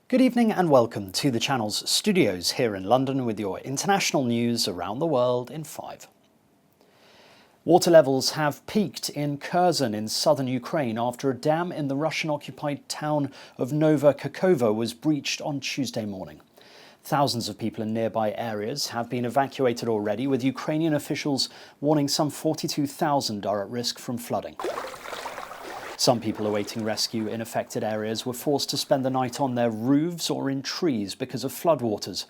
Good evening and welcome to the channel's studios here in London with your international news around the world in 5. Water levels have peaked in Kherson in southern Ukraine after a dam in the Russian-occupied town of Nova Kakhovka was breached on Tuesday morning. Thousands of people in nearby areas have been evacuated already, with Ukrainian officials warning some 42,000 are at risk from flooding. Some people awaiting rescue in affected areas were forced to spend the night on their roofs or in trees because of floodwaters.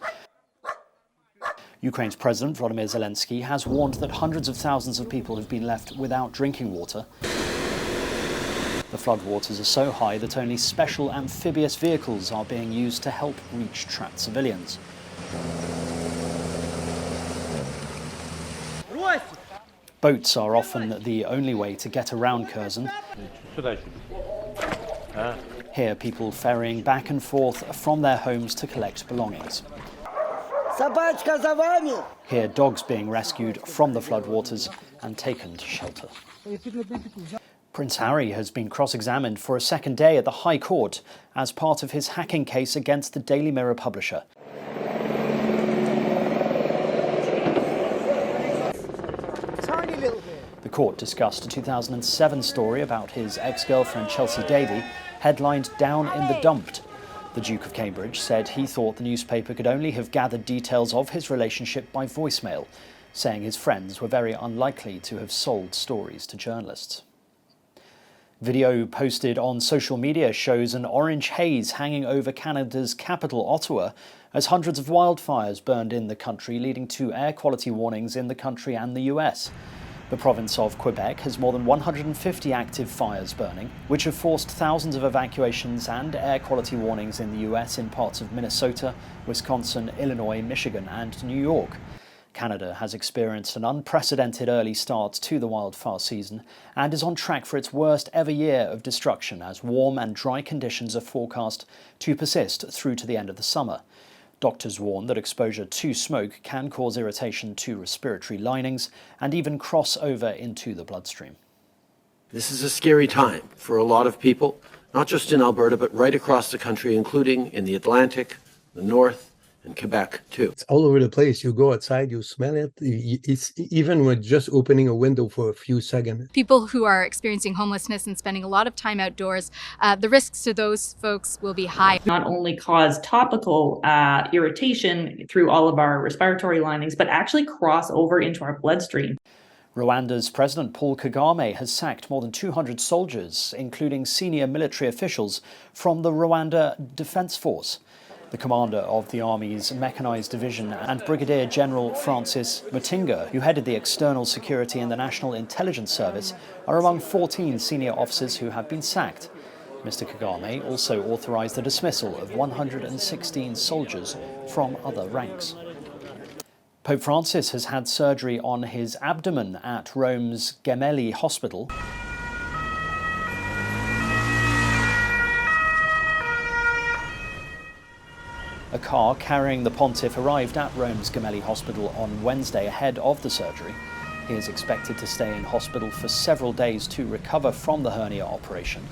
Ukraine's President Volodymyr Zelensky has warned that hundreds of thousands of people have been left without drinking water. The floodwaters are so high that only special amphibious vehicles are being used to help reach trapped civilians. Boats are often the only way to get around Kherson. Here, people ferrying back and forth from their homes to collect belongings. Here, dogs being rescued from the floodwaters and taken to shelter. Prince Harry has been cross-examined for a second day at the High Court as part of his hacking case against the Daily Mirror publisher. The court discussed a 2007 story about his ex-girlfriend Chelsea Davy, headlined "Down in the Dumped." The Duke of Cambridge said he thought the newspaper could only have gathered details of his relationship by voicemail, saying his friends were very unlikely to have sold stories to journalists. Video posted on social media shows an orange haze hanging over Canada's capital, Ottawa, as hundreds of wildfires burned in the country, leading to air quality warnings in the country and the US. The province of Quebec has more than 150 active fires burning, which have forced thousands of evacuations and air quality warnings in the US in parts of Minnesota, Wisconsin, Illinois, Michigan, and New York. Canada has experienced an unprecedented early start to the wildfire season and is on track for its worst ever year of destruction, as warm and dry conditions are forecast to persist through to the end of the summer. Doctors warn that exposure to smoke can cause irritation to respiratory linings and even cross over into the bloodstream. This is a scary time for a lot of people, not just in Alberta, but right across the country, including in the Atlantic, the North, and Quebec too. It's all over the place. You go outside, you smell it. It's even with just opening a window for a few seconds. People who are experiencing homelessness and spending a lot of time outdoors, the risks to those folks will be high. Not only cause topical irritation through all of our respiratory linings, but actually cross over into our bloodstream. Rwanda's President Paul Kagame has sacked more than 200 soldiers, including senior military officials, from the Rwanda Defense Force. The commander of the Army's Mechanized Division and Brigadier General Francis Mutinga, who headed the External Security and the National Intelligence Service, are among 14 senior officers who have been sacked. Mr. Kagame also authorized the dismissal of 116 soldiers from other ranks. Pope Francis has had surgery on his abdomen at Rome's Gemelli Hospital. A car carrying the pontiff arrived at Rome's Gemelli Hospital on Wednesday ahead of the surgery. He is expected to stay in hospital for several days to recover from the hernia operation.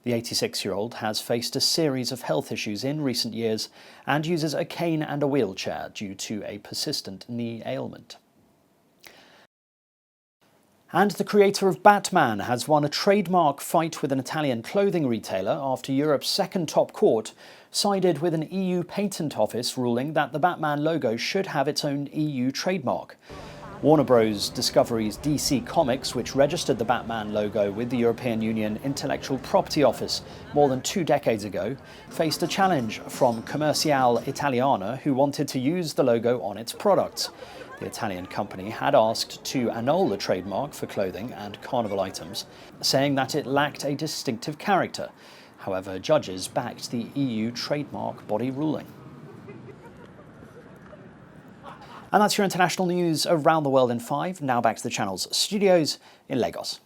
The 86-year-old has faced a series of health issues in recent years and uses a cane and a wheelchair due to a persistent knee ailment. And the creator of Batman has won a trademark fight with an Italian clothing retailer after Europe's second top court sided with an EU patent office ruling that the Batman logo should have its own EU trademark. Warner Bros. Discovery's DC Comics, which registered the Batman logo with the European Union Intellectual Property Office more than 2 decades ago, faced a challenge from Commerciale Italiana, who wanted to use the logo on its products. The Italian company had asked to annul the trademark for clothing and carnival items, saying that it lacked a distinctive character. However, judges backed the EU trademark body ruling. And that's your international news around the world in 5. Now back to the channel's studios in Lagos.